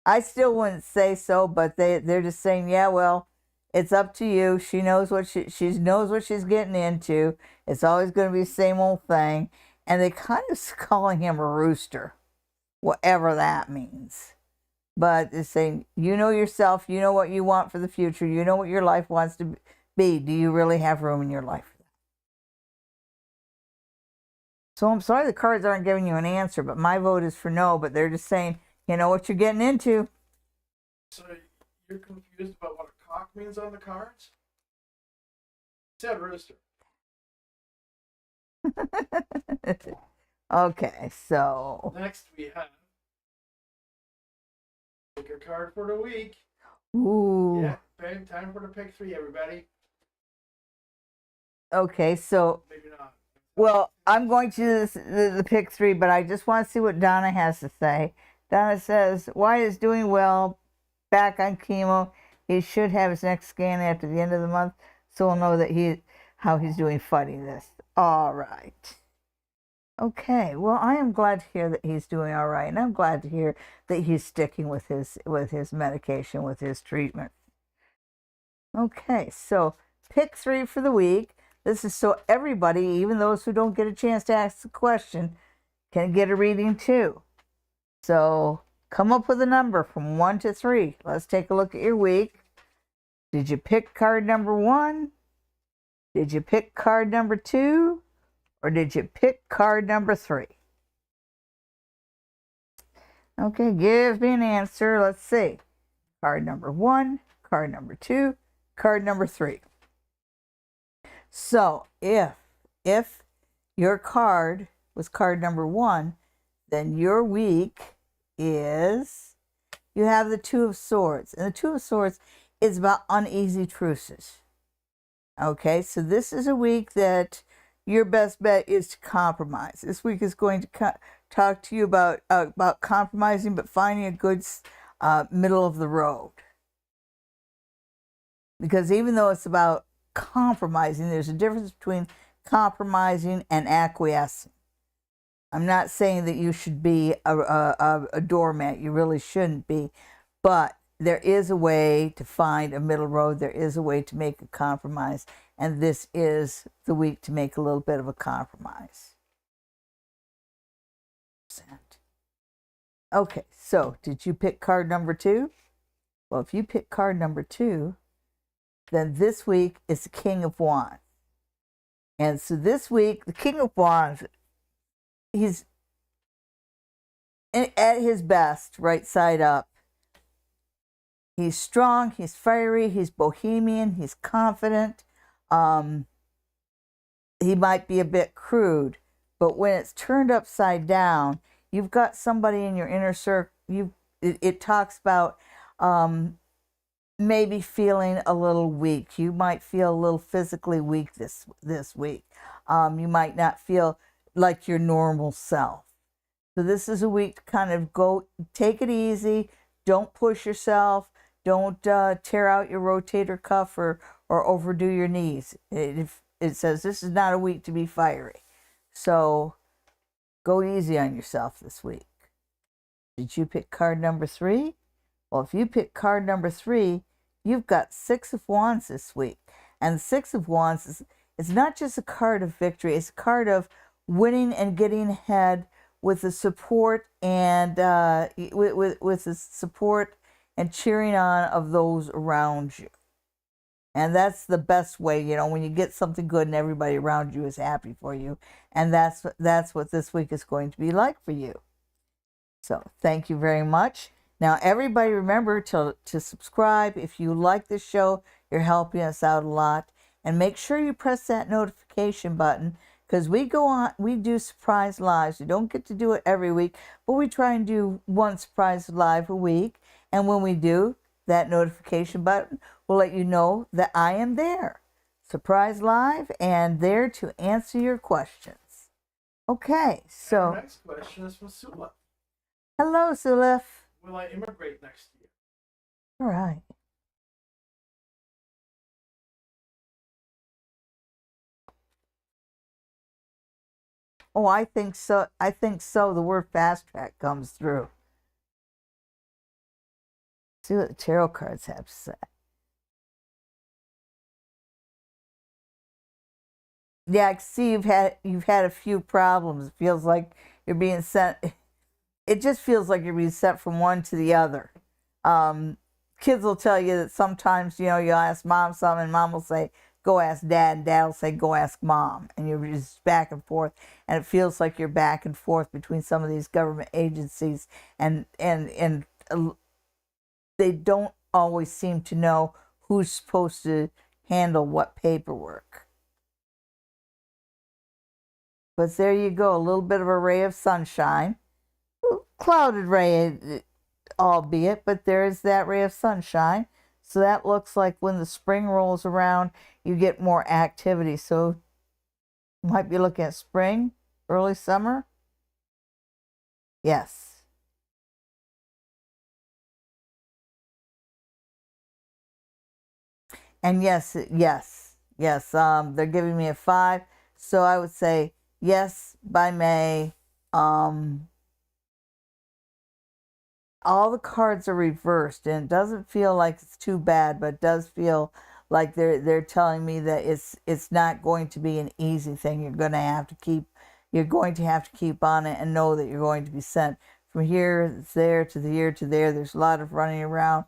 I still wouldn't say so, but they're just saying, yeah, well, it's up to you. She knows what she knows what she's getting into. It's always going to be the same old thing. And they kind of calling him a rooster, whatever that means. But they're saying, you know yourself, you know what you want for the future, you know what your life wants to be. Do you really have room in your life? So I'm sorry the cards aren't giving you an answer, but my vote is for no, but they're just saying, you know what you're getting into. So you're confused about what a cock means on the cards? It said rooster. Okay, so Next we have pick a card for the week. ooh. Yeah, bang, time for the pick 3, everybody. Okay, so Maybe not. well, I'm going to do the pick 3, but I just want to see what Donna has to say. Donna says, Wyatt is doing well, back on chemo. He should have his next scan after the end of the month, so we'll know that how he's doing fighting this. All right. Okay, well, I am glad to hear that he's doing all right, and I'm glad to hear that he's sticking with his medication, with his treatment. Okay, so pick 3 for the week. This is so everybody, even those who don't get a chance to ask the question, can get a reading too. So come up with a number from 1 to 3. Let's take a look at your week. Did you pick card number 1? Did you pick card number 2? Or did you pick card number 3? Okay, give me an answer. Let's see. Card number 1, card number 2, card number 3. So if your card was card number 1, then your week is, you have the 2 of Swords. And the 2 of Swords is about uneasy truces. Okay, so this is a week that your best bet is to compromise. This week is going to talk to you about compromising, but finding a good middle of the road. Because even though it's about compromising, there's a difference between compromising and acquiescing. I'm not saying that you should be a doormat. You really shouldn't be. But there is a way to find a middle road. There is a way to make a compromise. And this is the week to make a little bit of a compromise. Okay, so did you pick card number 2? Well, if you pick card number 2, then this week is the King of Wands. And so this week, the King of Wands, he's at his best, right side up. He's strong, he's fiery, he's bohemian, he's confident. He might be a bit crude, but when it's turned upside down, you've got somebody in your inner circle. It talks about maybe feeling a little weak. You might feel a little physically weak this week. You might not feel like your normal self. So this is a week to kind of take it easy. Don't push yourself. Don't tear out your rotator cuff or overdo your knees. It says this is not a week to be fiery. So go easy on yourself this week. Did you pick card number 3? Well, if you pick card number 3, you've got 6 of Wands this week. And 6 of Wands is not just a card of victory. It's a card of winning and getting ahead with the support and with the support and cheering on of those around you. And that's the best way, when you get something good and everybody around you is happy for you. And that's what this week is going to be like for you. So thank you very much. Now, everybody remember to subscribe. If you like this show, you're helping us out a lot. And make sure you press that notification button, because we go on, we do surprise lives. We don't get to do it every week, but we try and do one surprise live a week. And when we do, that notification button will let you know that I am there. Surprise live and there to answer your questions. Okay, so. Our next question is from Sula. Hello, Sulif. Will I immigrate next year? All right. Oh, I think so. I think so. The word fast track comes through. See what the tarot cards have to say. Yeah, I see you've had a few problems. It feels like you're being sent. It just feels like you're being sent from one to the other. Kids will tell you that sometimes, you ask mom something, and mom will say, go ask dad, and dad will say, go ask mom. And you're just back and forth. And it feels like you're back and forth between some of these government agencies, and they don't always seem to know who's supposed to handle what paperwork. But there you go, a little bit of a ray of sunshine. Clouded ray, albeit, but there is that ray of sunshine. So that looks like when the spring rolls around, you get more activity. So you might be looking at spring, early summer. Yes. And yes. They're giving me a 5. So I would say yes by May. All the cards are reversed, and it doesn't feel like it's too bad, but it does feel like they're telling me that it's not going to be an easy thing. You're going to have to keep on it and know that you're going to be sent from here, there, to here, to there. There's a lot of running around,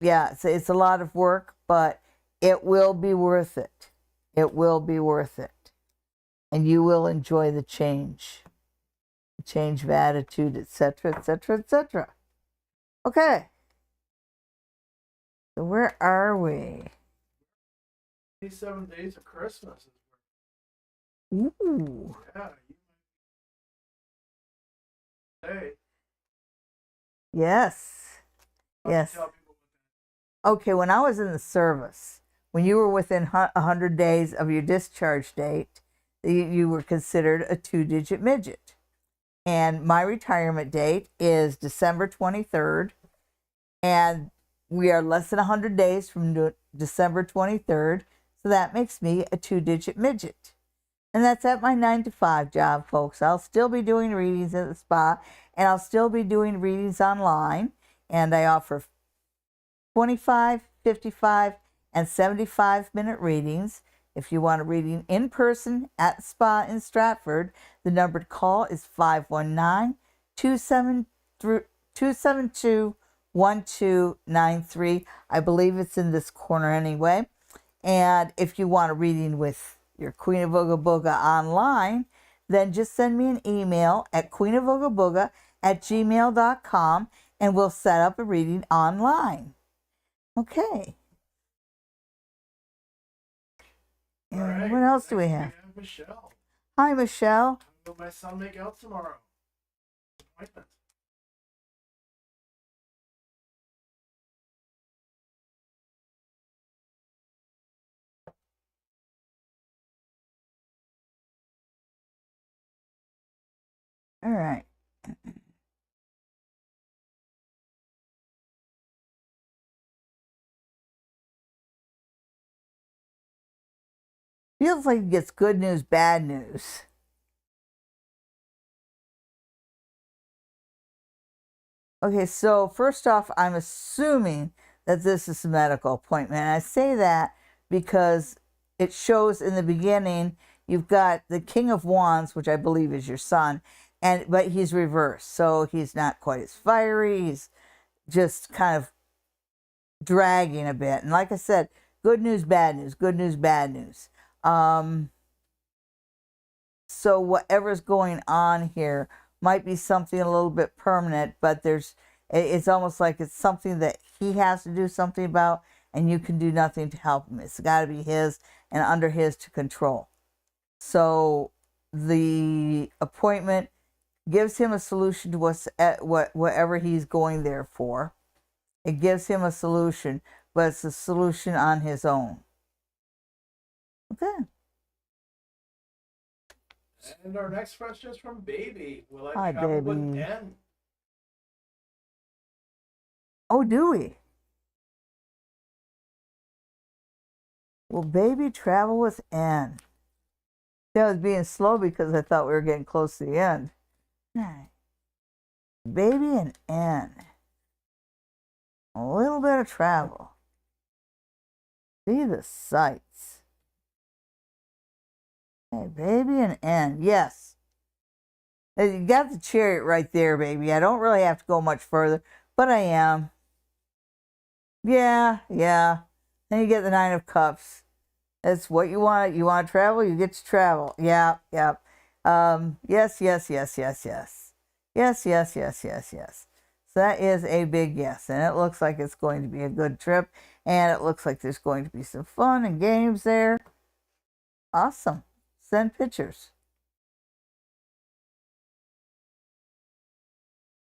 yeah, it's a lot of work, but it will be worth it. It will be worth it, and you will enjoy the change of attitude, etc., etc., etc. Okay. So where are we? 27 days of Christmas. Ooh. Yeah. Hey. Yes. Yes. Okay, when I was in the service, when you were within 100 days of your discharge date, you were considered a 2-digit midget. And my retirement date is December 23rd. And we are less than 100 days from December 23rd. So that makes me a 2-digit midget. And that's at my 9-to-5 job, folks. I'll still be doing readings at the spa. And I'll still be doing readings online. And I offer 25, 55, and 75-minute readings. If you want a reading in person at the spa in Stratford, the number to call is 519-272-1293. I believe it's in this corner anyway. And if you want a reading with your Queen of Ooga Booga online, then just send me an email at queenofoogaBooga@gmail.com and we'll set up a reading online. Okay. Right. What else do we have? We have Michelle. Hi, Michelle. Will my son make out tomorrow? Appointment. All right. Feels like it gets good news, bad news. Okay, so first off, I'm assuming that this is a medical appointment. And I say that because it shows in the beginning you've got the King of Wands, which I believe is your son, but he's reversed. So he's not quite as fiery. He's just kind of dragging a bit. And like I said, good news, bad news, good news, bad news. So whatever's going on here might be something a little bit permanent, but it's almost like it's something that he has to do something about, and you can do nothing to help him. It's got to be his and under his to control. So the appointment gives him a solution to whatever he's going there for. It gives him a solution, but it's a solution on his own. Okay. And our next question is from Baby. Will I Hi, travel Baby. with N? Oh, do we? Will Baby travel with N? I was being slow because I thought we were getting close to the end. Baby and N. A little bit of travel. See the sights. Hey, Baby and N. Yes. You got the chariot right there, baby. I don't really have to go much further, but I am. Yeah. Then you get the Nine of Cups. That's what you want. You want to travel, you get to travel. Yeah. Yes. So that is a big yes. And it looks like it's going to be a good trip. And it looks like there's going to be some fun and games there. Awesome. Send pictures.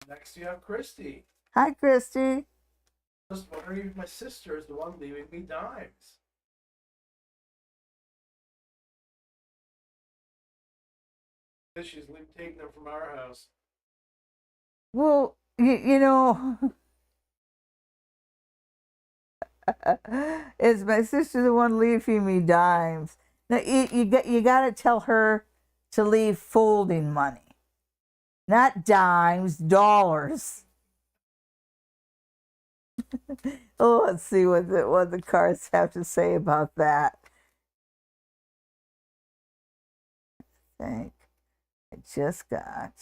Next, you have Christy. Hi, Christy. Just wondering if my sister is the one leaving me dimes. She's taking them from our house. Well, you know, is my sister the one leaving me dimes? Now, you got to tell her to leave folding money, not dimes, dollars. Oh, let's see what the cards have to say about that. I think I just got.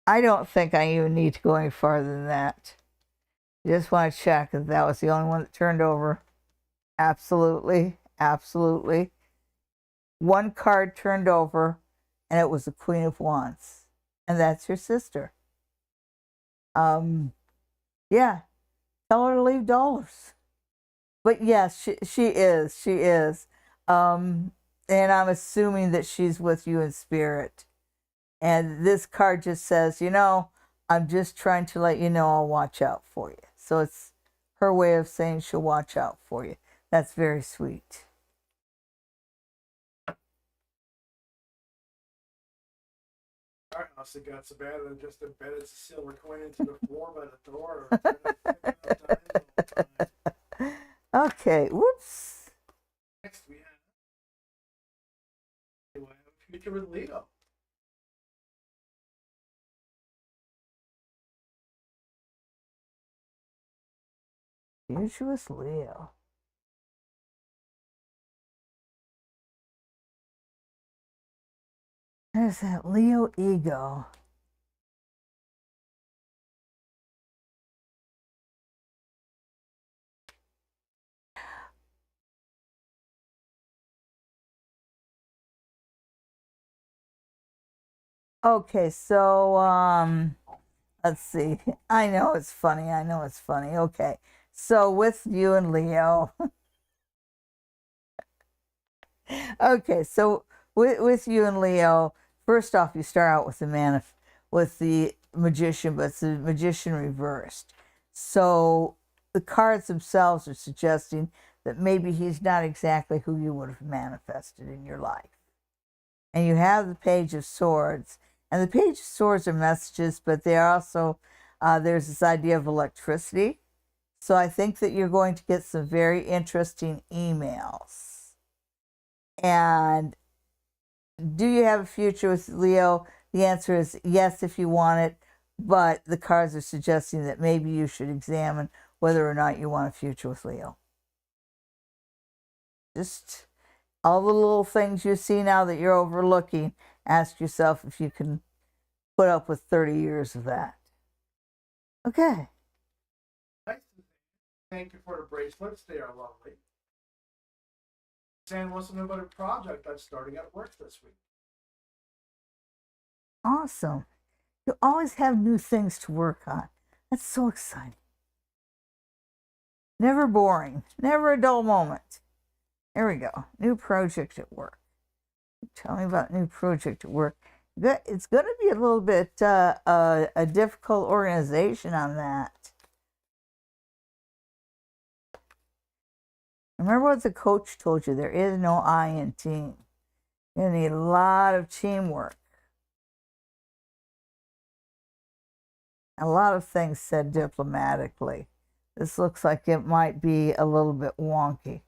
I don't think I even need to go any farther than that. I just want to check if that was the only one that turned over. Absolutely. One card turned over, and it was the Queen of Wands. And that's your sister. Yeah. Tell her to leave dollars. But yes, she is. And I'm assuming that she's with you in spirit. And this card just says, I'm just trying to let you know I'll watch out for you. So it's her way of saying she'll watch out for you. That's very sweet. Our house that got so bad that just embedded a silver coin into the floor by the door. Okay, whoops. Next, we have a future with Leo. Future with Leo. There's that Leo ego. Okay, so let's see. I know it's funny. Okay. So with you and Leo. Okay, so with you and Leo, first off, you start out with the magician, but it's the magician reversed. So the cards themselves are suggesting that maybe he's not exactly who you would have manifested in your life. And you have the Page of Swords. And the Page of Swords are messages, but they are also, there's this idea of electricity. So I think that you're going to get some very interesting emails. And do you have a future with Leo? The answer is yes, if you want it. But the cards are suggesting that maybe you should examine whether or not you want a future with Leo. Just all the little things you see now that you're overlooking, ask yourself if you can put up with 30 years of that. Okay. Thank you for the bracelets. They are lovely. Sam wants to know about a project that's starting at work this week. Awesome. You always have new things to work on. That's so exciting. Never boring. Never a dull moment. There we go. New project at work. Tell me about new project at work. It's going to be a little bit a difficult organization on that. Remember what the coach told you. There is no I in team. You need a lot of teamwork. A lot of things said diplomatically. This looks like it might be a little bit wonky.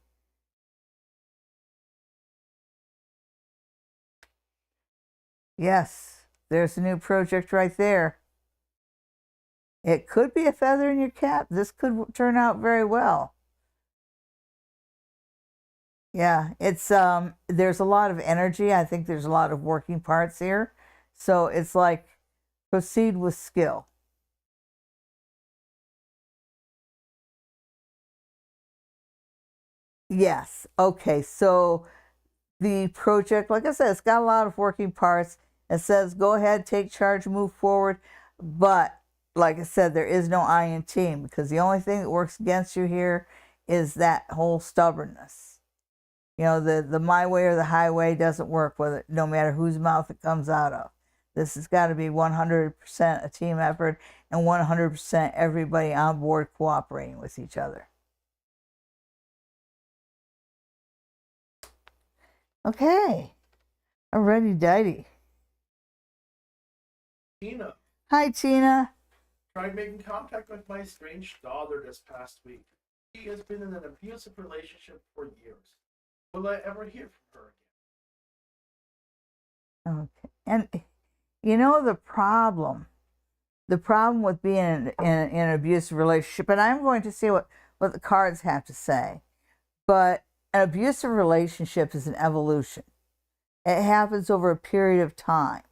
Yes, there's a new project right there. It could be a feather in your cap. This could turn out very well. Yeah, it's there's a lot of energy. I think there's a lot of working parts here. So it's like proceed with skill. Yes. Okay. So the project, like I said, it's got a lot of working parts. It says go ahead, take charge, move forward. But like I said, there is no I in team because the only thing that works against you here is that whole stubbornness. You know, the my way or the highway doesn't work, whether no matter whose mouth it comes out of. This has got to be 100% a team effort and 100% everybody on board cooperating with each other. Okay. Alrighty, dighty. Tina. Hi, Tina. Tried making contact with my estranged daughter this past week. She has been in an abusive relationship for years. Will I ever hear from her again? Okay. And you know the problem with being in an abusive relationship, and I'm going to see what the cards have to say, but an abusive relationship is an evolution. It happens over a period of time.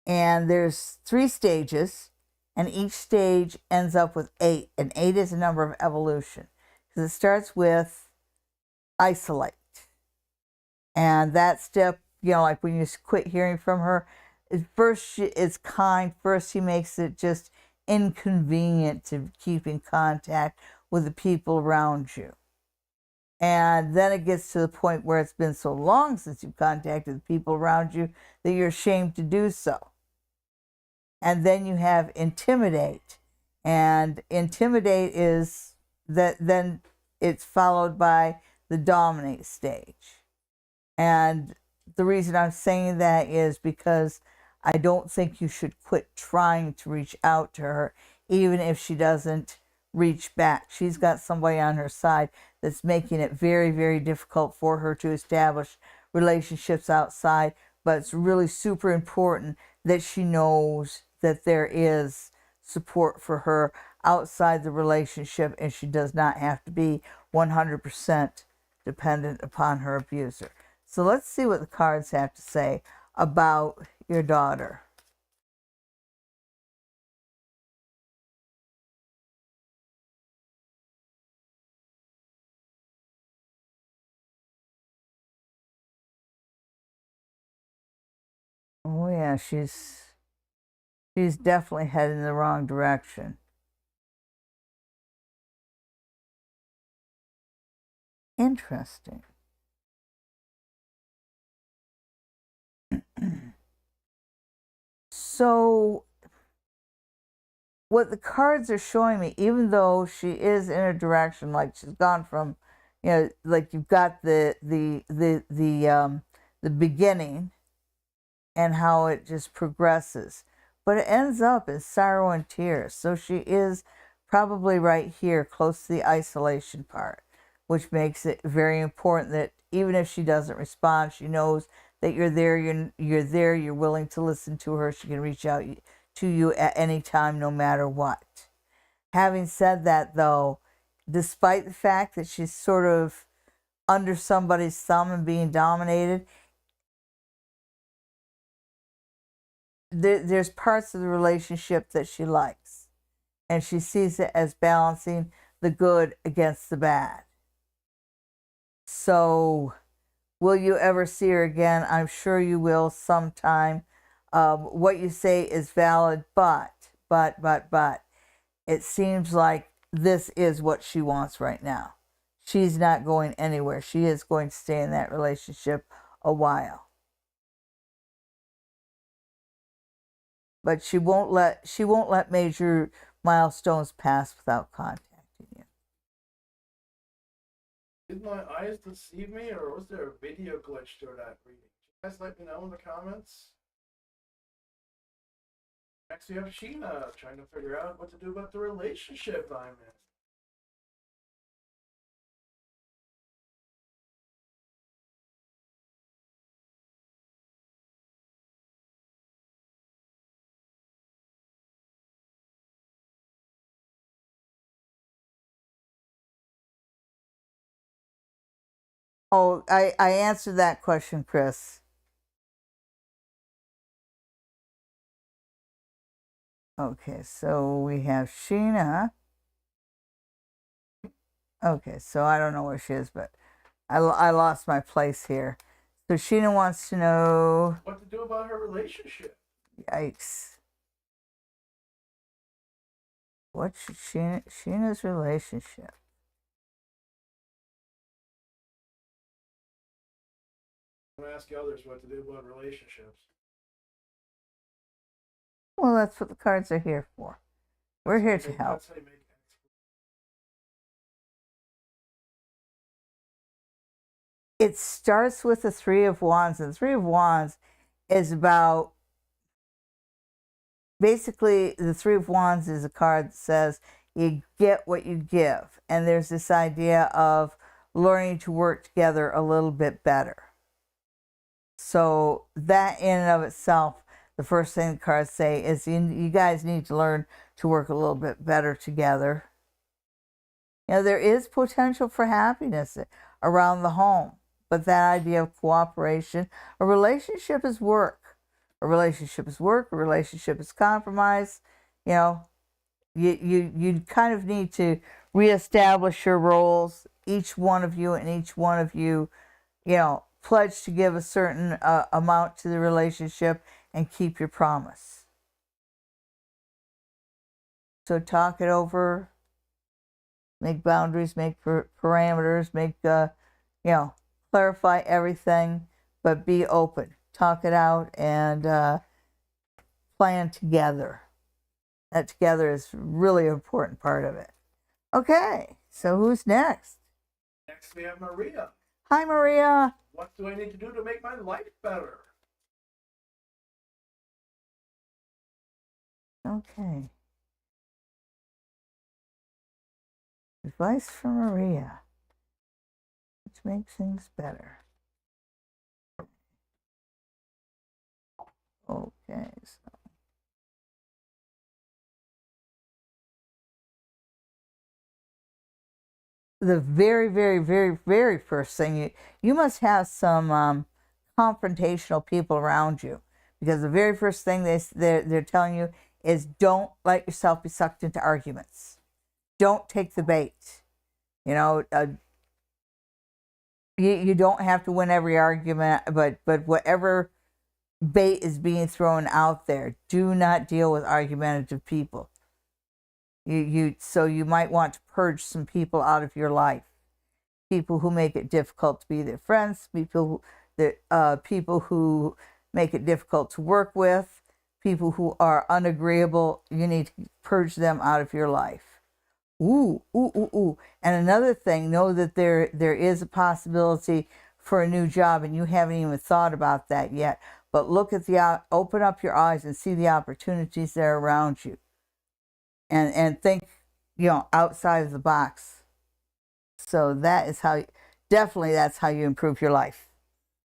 And there's 3 stages, and each stage ends up with 8. And 8 is a number of evolution. Because it starts with isolate. And that step, you know, like when you quit hearing from her, first it's kind. First she makes it just inconvenient to keep in contact with the people around you. And then it gets to the point where it's been so long since you've contacted the people around you that you're ashamed to do so. And then you have intimidate. And intimidate is that then it's followed by the dominate stage. And the reason I'm saying that is because I don't think you should quit trying to reach out to her, even if she doesn't reach back. She's got somebody on her side that's making it very, very difficult for her to establish relationships outside. But it's really super important that she knows that there is support for her outside the relationship, and she does not have to be 100% dependent upon her abuser. So let's see what the cards have to say about your daughter. Oh yeah, she's definitely heading in the wrong direction. Interesting. So what the cards are showing me, even though she is in a direction, like she's gone from, you know, like you've got the beginning and how it just progresses, but it ends up in sorrow and tears. So she is probably right here, close to the isolation part, which makes it very important that even if she doesn't respond, she knows that you're there. You're there. You're willing to listen to her. She can reach out to you at any time, no matter what. Having said that, though, despite the fact that she's sort of under somebody's thumb and being dominated, there's parts of the relationship that she likes, and she sees it as balancing the good against the bad. So will you ever see her again? I'm sure you will sometime. What you say is valid, but it seems like this is what she wants right now. She's not going anywhere. She is going to stay in that relationship a while. But she won't let major milestones pass without contacting you. Did my eyes deceive me, or was there a video glitch to that reading? You guys let me know in the comments. Next we have Sheena trying to figure out what to do about the relationship I'm in. Oh, I answered that question, Chris. Okay, so we have Sheena. Okay, so I don't know where she is, but I lost my place here. So Sheena wants to know. What to do about her relationship? Yikes. What should Sheena's relationship? I'm going to ask the others what to do about relationships. Well, that's what the cards are here for. We're here to help. That's how you make it. It starts with the Three of Wands, and the Three of Wands is about, basically, the Three of Wands is a card that says you get what you give. And there's this idea of learning to work together a little bit better. So that in and of itself, the first thing the cards say is you guys need to learn to work a little bit better together. You know, there is potential for happiness around the home, but that idea of cooperation, a relationship is work. A relationship is work, a relationship is compromise. You know, you kind of need to reestablish your roles, each one of you, and each one of you, you know, pledge to give a certain amount to the relationship and keep your promise. So talk it over, make boundaries, make parameters, make, you know, clarify everything, but be open. Talk it out and plan together. That together is really an important part of it. Okay, so who's next? Next we have Maria. Hi, Maria. What do I need to do to make my life better? Okay. Advice from Maria to make things better. Okay. So. The very, very, very, very first thing, you must have some confrontational people around you, because the very first thing they're telling you is don't let yourself be sucked into arguments. Don't take the bait. You know, you don't have to win every argument, but whatever bait is being thrown out there, do not deal with argumentative people. So you might want to purge some people out of your life. People who make it difficult to be their friends, people who make it difficult to work with, people who are unagreeable. You need to purge them out of your life. Ooh. And another thing, know that there is a possibility for a new job, and you haven't even thought about that yet. But look at open up your eyes and see the opportunities that are around you. And think, you know, outside of the box. So that's how you improve your life.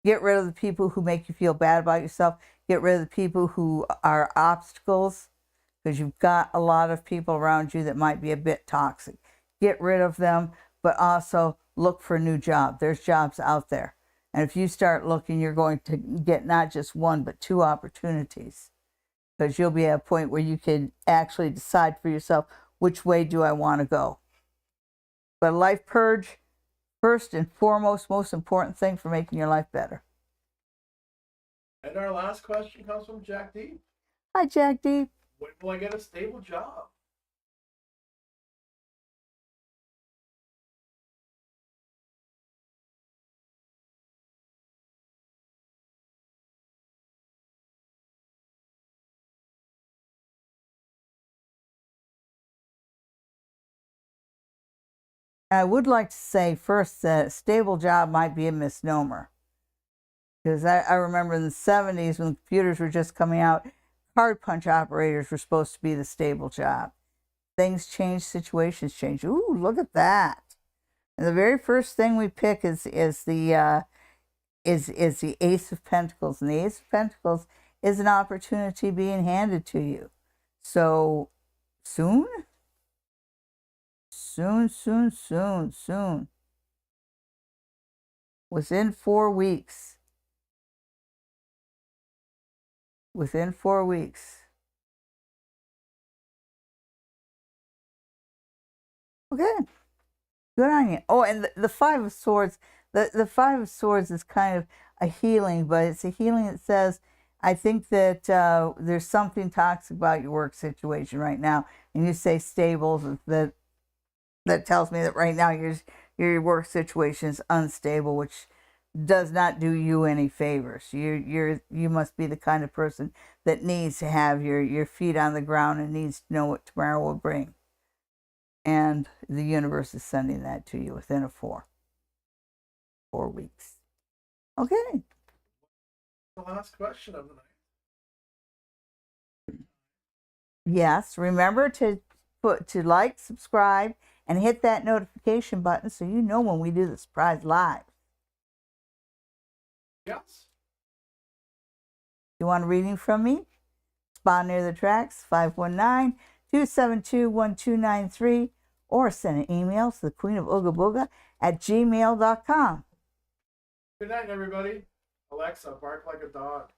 Get rid of the people who make you feel bad about yourself. Get rid of the people who are obstacles, because you've got a lot of people around you that might be a bit toxic. Get rid of them, but also look for a new job. There's jobs out there. And if you start looking, you're going to get not just one, but two opportunities, because you'll be at a point where you can actually decide for yourself, which way do I want to go. But a life purge, first and foremost, most important thing for making your life better. And our last question comes from Jack D. Hi, Jack D. When will I get a stable job? I would like to say first that stable job might be a misnomer. Because I remember in the 70s when computers were just coming out, card punch operators were supposed to be the stable job. Things change, situations change. Ooh, look at that. And the very first thing we pick is the Ace of Pentacles. And the Ace of Pentacles is an opportunity being handed to you. So soon? Soon. Within 4 weeks. Within 4 weeks. Okay. Good on you. Oh, and the Five of Swords. The Five of Swords is kind of a healing, but it's a healing that says, I think that there's something toxic about your work situation right now. And you say stable, that tells me that right now your work situation is unstable, which does not do you any favors. You must be the kind of person that needs to have your feet on the ground and needs to know what tomorrow will bring. And the universe is sending that to you within 4 weeks. Okay. The last question of the night. Yes, remember to like, subscribe, and hit that notification button so you know when we do the surprise live. Yes. You want a reading from me? Spawn near the tracks, 519-272-1293, or send an email to the Queen of Ooga Booga at gmail.com. Good night, everybody. Alexa, bark like a dog.